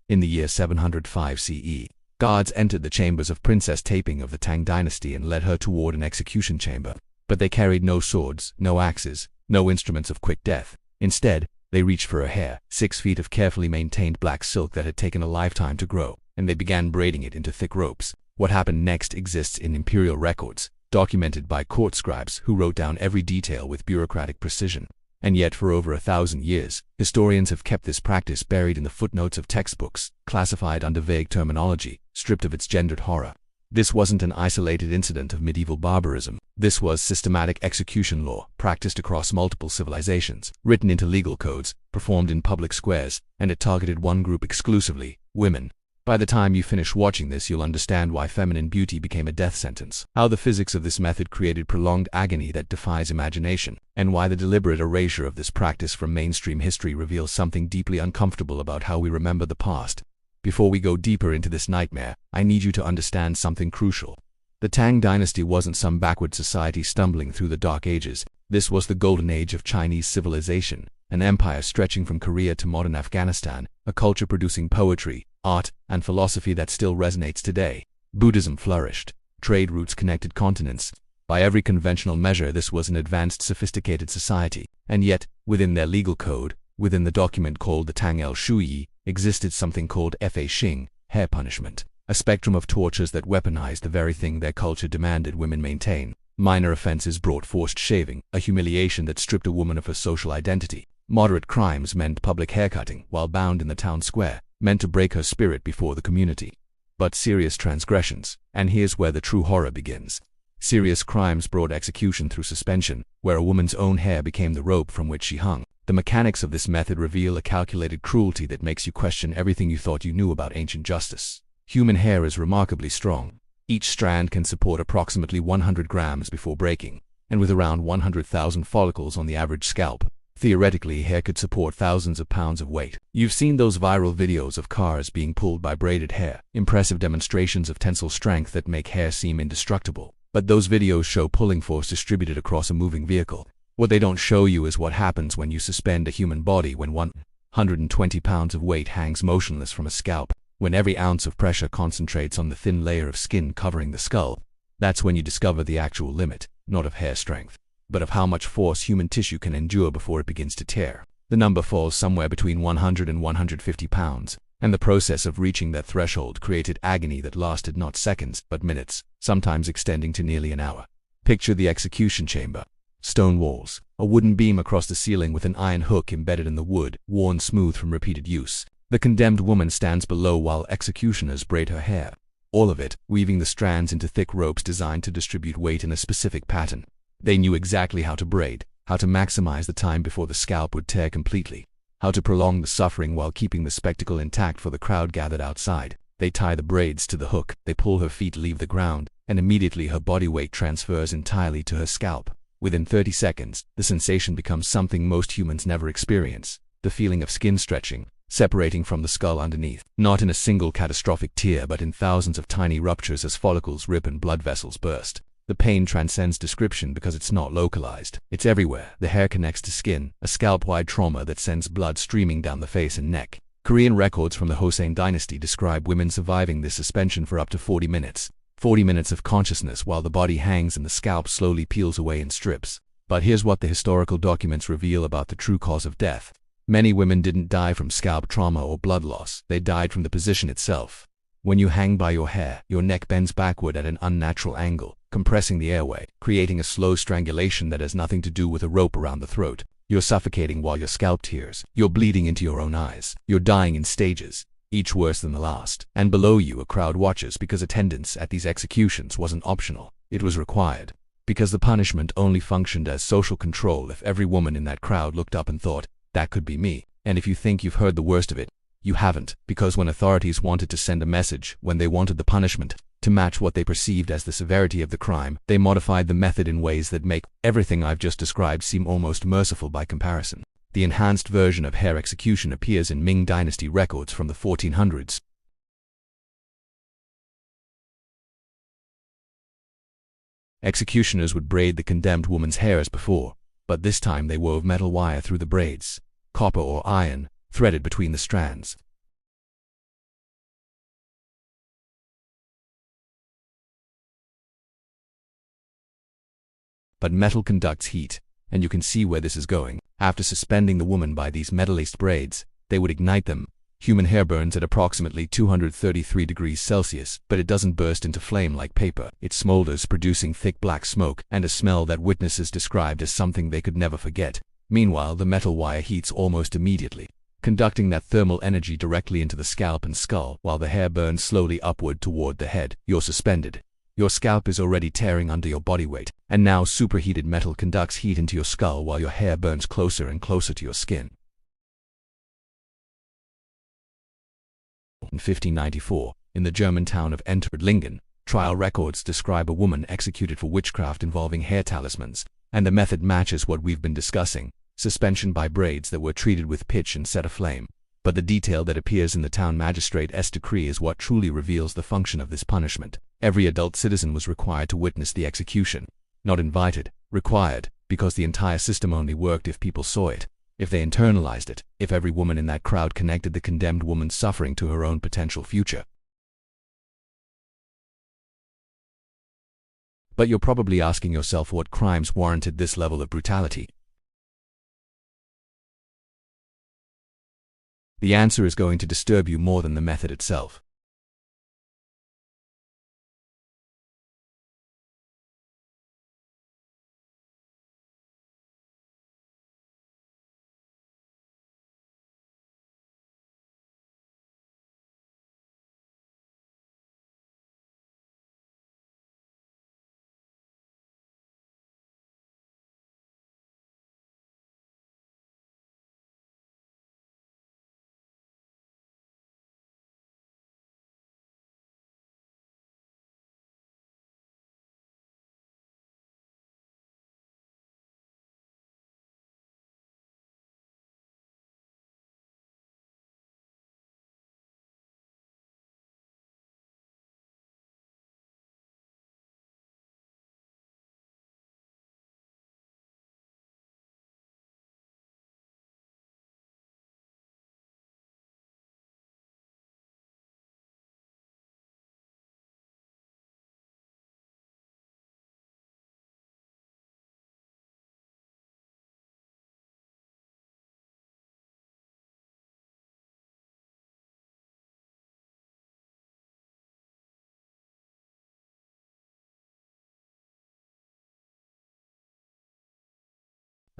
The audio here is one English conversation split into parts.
In the year 705 CE, guards entered the chambers of Princess Taiping of the Tang dynasty and led her toward an execution chamber. But they carried no swords, no axes, no instruments of quick death. Instead, they reached for her hair, 6 feet of carefully maintained black silk that had taken a lifetime to grow, and they began braiding it into thick ropes. What happened next exists in imperial records, documented by court scribes who wrote down every detail with bureaucratic precision. And yet for over 1,000 years, historians have kept this practice buried in the footnotes of textbooks, classified under vague terminology, stripped of its gendered horror. This wasn't an isolated incident of medieval barbarism. This was systematic execution law, practiced across multiple civilizations, written into legal codes, performed in public squares, and it targeted one group exclusively: women. By the time you finish watching this, you'll understand why feminine beauty became a death sentence, how the physics of this method created prolonged agony that defies imagination, and why the deliberate erasure of this practice from mainstream history reveals something deeply uncomfortable about how we remember the past. Before we go deeper into this nightmare, I need you to understand something crucial. The Tang dynasty wasn't some backward society stumbling through the Dark Ages. This was the golden age of Chinese civilization, an empire stretching from Korea to modern Afghanistan, a culture producing poetry, art, and philosophy that still resonates today. Buddhism flourished. Trade routes connected continents. By every conventional measure, this was an advanced, sophisticated society. And yet, within their legal code, within the document called the Tang El Shuyi, existed something called Fa Xing, hair punishment, a spectrum of tortures that weaponized the very thing their culture demanded women maintain. Minor offenses brought forced shaving, a humiliation that stripped a woman of her social identity. Moderate crimes meant public haircutting while bound in the town square, meant to break her spirit before the community. But serious transgressions, and here's where the true horror begins. Serious crimes brought execution through suspension, where a woman's own hair became the rope from which she hung. The mechanics of this method reveal a calculated cruelty that makes you question everything you thought you knew about ancient justice. Human hair is remarkably strong. Each strand can support approximately 100 grams before breaking, and with around 100,000 follicles on the average scalp, theoretically hair could support thousands of pounds of weight. You've seen those viral videos of cars being pulled by braided hair, impressive demonstrations of tensile strength that make hair seem indestructible. But those videos show pulling force distributed across a moving vehicle. What they don't show you is what happens when you suspend a human body when 120 pounds of weight hangs motionless from a scalp, when every ounce of pressure concentrates on the thin layer of skin covering the skull. That's when you discover the actual limit, not of hair strength, but of how much force human tissue can endure before it begins to tear. The number falls somewhere between 100 and 150 pounds, and the process of reaching that threshold created agony that lasted not seconds, but minutes, sometimes extending to nearly an hour. Picture the execution chamber. Stone walls, a wooden beam across the ceiling with an iron hook embedded in the wood, worn smooth from repeated use. The condemned woman stands below while executioners braid her hair. All of it, weaving the strands into thick ropes designed to distribute weight in a specific pattern. They knew exactly how to braid, how to maximize the time before the scalp would tear completely, how to prolong the suffering while keeping the spectacle intact for the crowd gathered outside. They tie the braids to the hook, they pull her feet leave the ground, and immediately her body weight transfers entirely to her scalp. Within 30 seconds, the sensation becomes something most humans never experience: the feeling of skin stretching, separating from the skull underneath, not in a single catastrophic tear but in thousands of tiny ruptures as follicles rip and blood vessels burst. The pain transcends description because it's not localized. It's everywhere. The hair connects to skin, a scalp-wide trauma that sends blood streaming down the face and neck. Korean records from the Joseon dynasty describe women surviving this suspension for up to 40 minutes. 40 minutes of consciousness while the body hangs and the scalp slowly peels away in strips. But here's what the historical documents reveal about the true cause of death. Many women didn't die from scalp trauma or blood loss. They died from the position itself. When you hang by your hair, your neck bends backward at an unnatural angle, compressing the airway, creating a slow strangulation that has nothing to do with a rope around the throat. You're suffocating while your scalp tears. You're bleeding into your own eyes. You're dying in stages, each worse than the last. And below you, a crowd watches because attendance at these executions wasn't optional. It was required. Because the punishment only functioned as social control if every woman in that crowd looked up and thought, "That could be me." And if you think you've heard the worst of it, you haven't. Because when authorities wanted to send a message, when they wanted the punishment to match what they perceived as the severity of the crime, they modified the method in ways that make everything I've just described seem almost merciful by comparison. The enhanced version of hair execution appears in Ming Dynasty records from the 1400s. Executioners would braid the condemned woman's hair as before, but this time they wove metal wire through the braids, copper or iron, threaded between the strands. But metal conducts heat, and you can see where this is going. After suspending the woman by these metal-laced braids, they would ignite them. Human hair burns at approximately 233 degrees Celsius, but it doesn't burst into flame like paper. It smolders, producing thick black smoke and a smell that witnesses described as something they could never forget. Meanwhile, the metal wire heats almost immediately, conducting that thermal energy directly into the scalp and skull. While the hair burns slowly upward toward the head, you're suspended. Your scalp is already tearing under your body weight, and now superheated metal conducts heat into your skull while your hair burns closer and closer to your skin. In 1594, in the German town of Untold, trial records describe a woman executed for witchcraft involving hair talismans, and the method matches what we've been discussing: suspension by braids that were treated with pitch and set aflame. But the detail that appears in the town magistrate's decree is what truly reveals the function of this punishment. Every adult citizen was required to witness the execution. Not invited, required, because the entire system only worked if people saw it, if they internalized it, if every woman in that crowd connected the condemned woman's suffering to her own potential future. But you're probably asking yourself what crimes warranted this level of brutality. The answer is going to disturb you more than the method itself.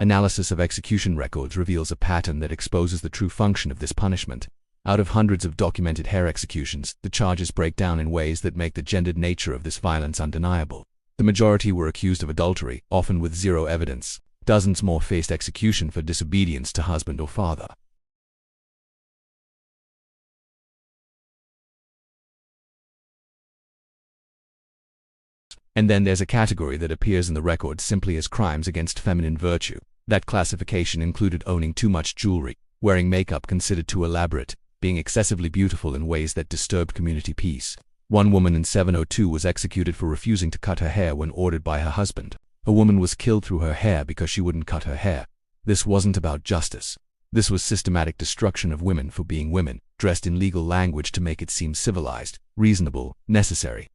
Analysis of execution records reveals a pattern that exposes the true function of this punishment. Out of hundreds of documented hair executions, the charges break down in ways that make the gendered nature of this violence undeniable. The majority were accused of adultery, often with zero evidence. Dozens more faced execution for disobedience to husband or father. And then there's a category that appears in the record simply as crimes against feminine virtue. That classification included owning too much jewelry, wearing makeup considered too elaborate, being excessively beautiful in ways that disturbed community peace. One woman in 702 was executed for refusing to cut her hair when ordered by her husband. A woman was killed through her hair because she wouldn't cut her hair. This wasn't about justice. This was systematic destruction of women for being women, dressed in legal language to make it seem civilized, reasonable, necessary.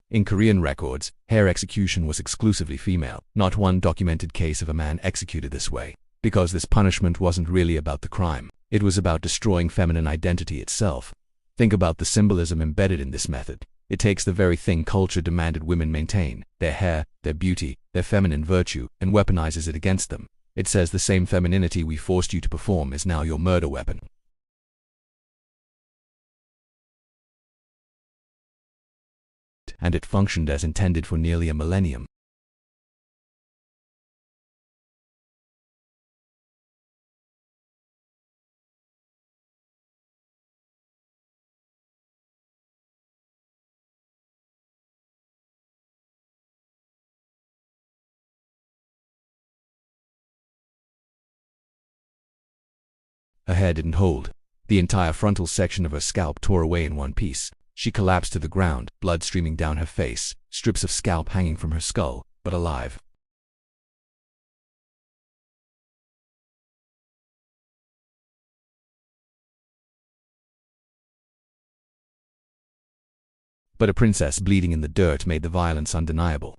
In Korean records, hair execution was exclusively female. Not one documented case of a man executed this way, because this punishment wasn't really about the crime. It was about destroying feminine identity itself. Think about the symbolism embedded in this method. It takes the very thing culture demanded women maintain, their hair, their beauty, their feminine virtue, and weaponizes it against them. It says the same femininity we forced you to perform is now your murder weapon. And it functioned as intended for nearly a millennium. Her hair didn't hold. The entire frontal section of her scalp tore away in one piece. She collapsed to the ground, blood streaming down her face, strips of scalp hanging from her skull, but alive. but a princess bleeding in the dirt made the violence undeniable.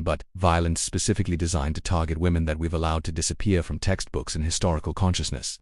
But violence specifically designed to target women that we've allowed to disappear from textbooks and historical consciousness.